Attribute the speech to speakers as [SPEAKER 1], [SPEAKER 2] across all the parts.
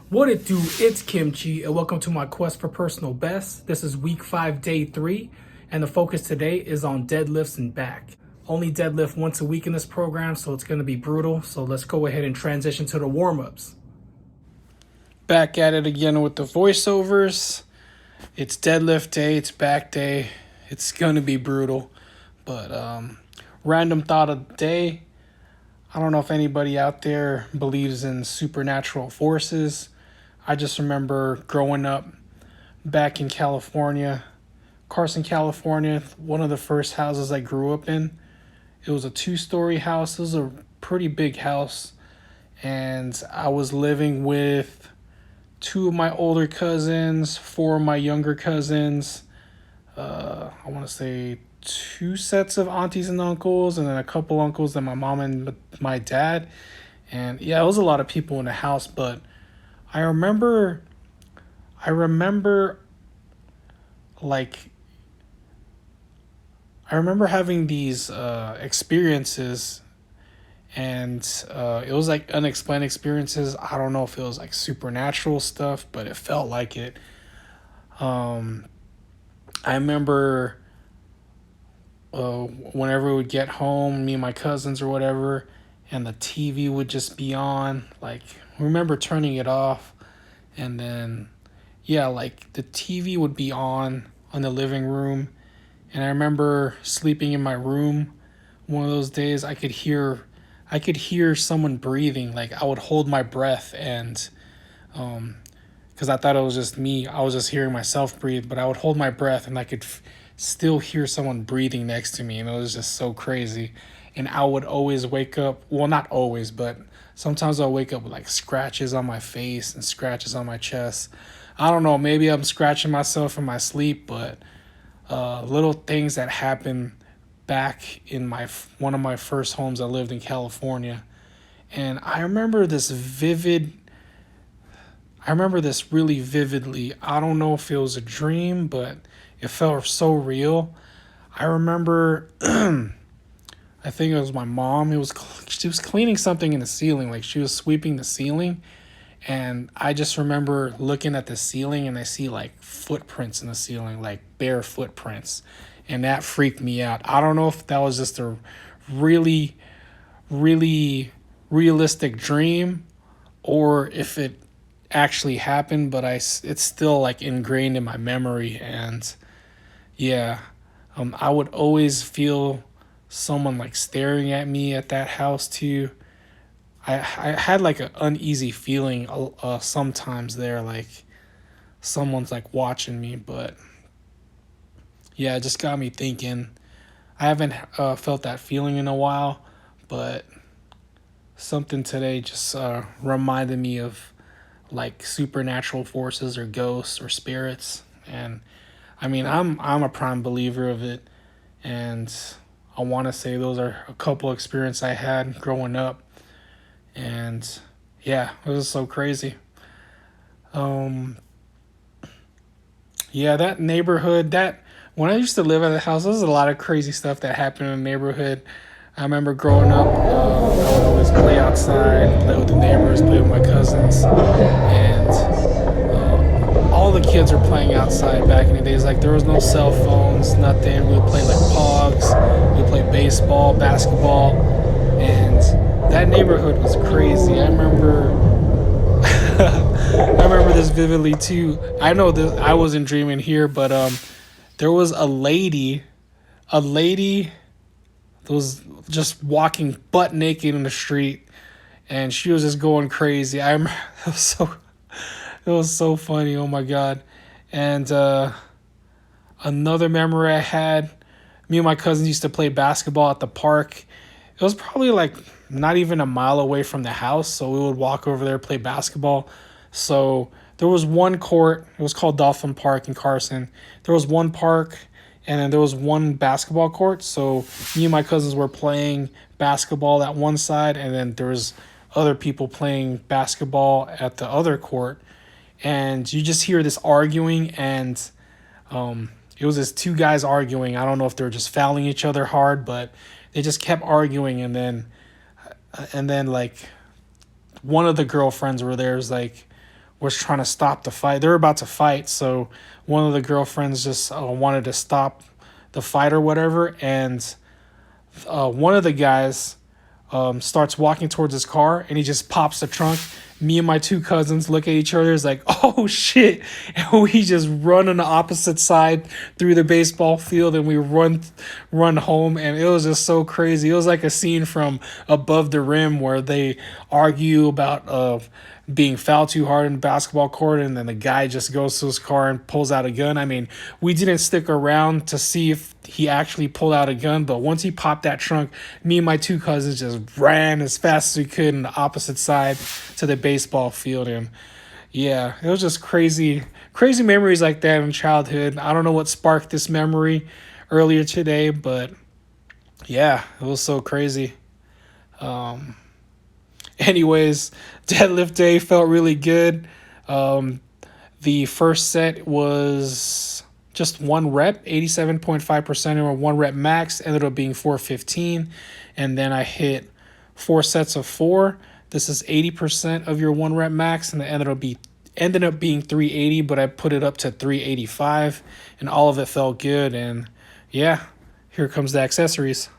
[SPEAKER 1] What it do? It's Kimchi, and welcome to my quest for personal best. This is week 5, day 3, and the focus today is on deadlifts and back. Only deadlift once a week in this program, so it's going to be brutal. So let's go ahead and transition to the warm-ups. Back at it again with the voiceovers. It's deadlift day, it's back day. It's going to be brutal. But random thought of the day. I don't know if anybody out there believes in supernatural forces. I just remember growing up back in California, Carson, California, one of the first houses I grew up in. It was a 2-story house. It was a pretty big house. And I was living with 2 of my older cousins, 4 of my younger cousins. I want to say 2 sets of aunties and uncles, and then a couple uncles and my mom and my dad. And yeah, it was a lot of people in the house, but I remember like I remember having these experiences, and it was like unexplained experiences. I don't know if it was like supernatural stuff, but it felt like it. I remember whenever we would get home, me and my cousins or whatever, and the TV would just be on. Like, I remember turning it off, and then, yeah, like the TV would be on the living room, and I remember sleeping in my room. One of those days, I could hear someone breathing. Like, I would hold my breath, and because I thought it was just me, I was just hearing myself breathe, but I would hold my breath, and I could still hear someone breathing next to me, and it was just so crazy. And I would always wake up, well, not always, but sometimes I'll wake up with like scratches on my face and scratches on my chest. I don't know, maybe I'm scratching myself in my sleep, but little things that happened back in one of my first homes I lived in California. And I remember this really vividly. I don't know if it was a dream, but it felt so real. I remember, I think it was my mom. She was cleaning something in the ceiling, like she was sweeping the ceiling, and I just remember looking at the ceiling and I see like footprints in the ceiling, like bare footprints, and that freaked me out. I don't know if that was just a really, really realistic dream or if it actually happened, but it's still like ingrained in my memory. And yeah, I would always feel someone like staring at me at that house too. I had like an uneasy feeling sometimes there, like someone's like watching me. But yeah, it just got me thinking. I haven't felt that feeling in a while, but something today just reminded me of like supernatural forces or ghosts or spirits. And I mean, I'm a prime believer of it, and I want to say those are a couple experiences I had growing up. And yeah, it was so crazy. Yeah, that neighborhood, that when I used to live at the house, there was a lot of crazy stuff that happened in the neighborhood. I remember growing up, I would always play outside, play with the neighbors, play with my cousins, and all the kids were playing outside back in the days. Like, there was no cell phones, nothing. We would play like pogs, we would play baseball, basketball, and that neighborhood was crazy. I remember I remember this vividly too. I know that I wasn't dreaming here, but there was a lady that was just walking butt naked in the street, and she was just going crazy. I remember it was so funny. Oh my god! And another memory I had, me and my cousins used to play basketball at the park. It was probably like not even a mile away from the house, so we would walk over there, play basketball. So there was one court. It was called Dolphin Park in Carson. There was one park, and then there was one basketball court. So me and my cousins were playing basketball at one side, and then there was other people playing basketball at the other court. And you just hear this arguing, and it was just 2 guys arguing. I don't know if they were just fouling each other hard, but they just kept arguing. And then like one of the girlfriends were there was like, was trying to stop the fight. They were about to fight, so one of the girlfriends just wanted to stop the fight or whatever, and one of the guys starts walking towards his car, and he just pops the trunk. Me and my two cousins look at each other, it's like, oh shit, and we just run on the opposite side through the baseball field, and we run home, and it was just so crazy. It was like a scene from Above the Rim where they argue about being fouled too hard in the basketball court, and then the guy just goes to his car and pulls out a gun. I mean, we didn't stick around to see if he actually pulled out a gun, but once he popped that trunk, me and my two cousins just ran as fast as we could in the opposite side to the baseball field. And yeah, it was just crazy memories like that in childhood. I don't know what sparked this memory earlier today, but yeah, it was so crazy. Anyways, deadlift day felt really good. The first set was just one rep, 87.5% or one rep max, ended up being 415. And then I hit 4 sets of 4. This is 80% of your one rep max, and it ended up being 380, but I put it up to 385, and all of it felt good. And yeah, here comes the accessories.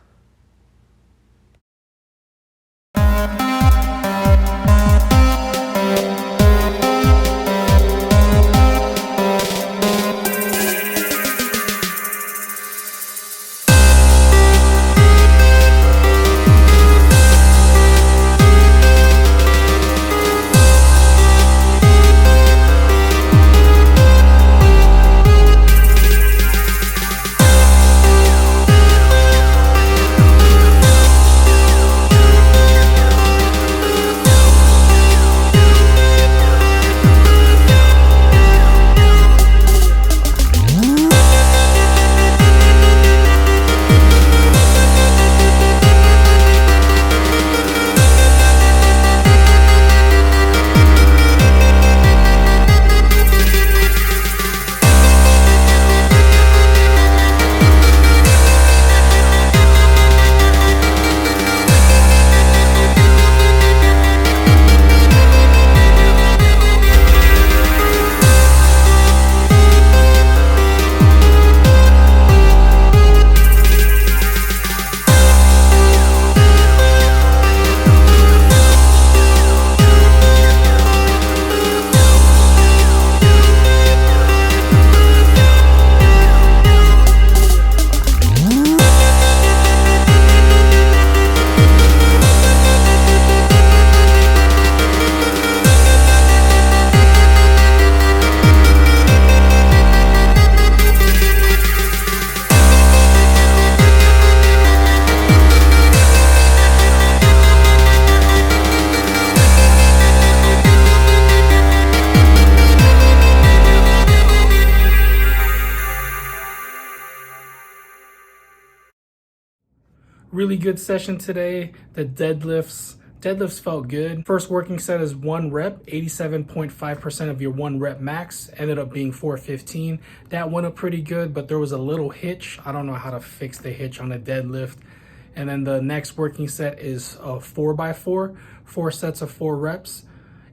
[SPEAKER 1] Really good session today. The deadlifts felt good. First working set is one rep, 87.5% of your one rep max, ended up being 415. That went up pretty good, but there was a little hitch. I don't know how to fix the hitch on a deadlift. And then the next working set is a 4x4, 4 sets of 4 reps,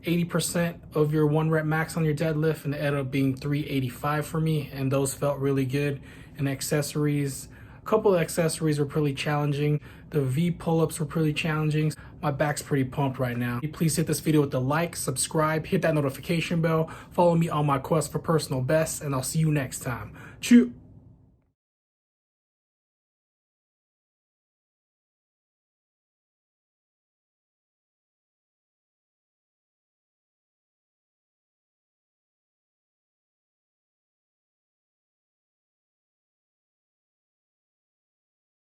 [SPEAKER 1] 80% of your one rep max on your deadlift, and it ended up being 385 for me, and those felt really good. And accessories, a couple of accessories were pretty challenging. The V pull-ups were pretty challenging. My back's pretty pumped right now. Please hit this video with a like, subscribe, hit that notification bell, follow me on my quest for personal bests, and I'll see you next time. Chew!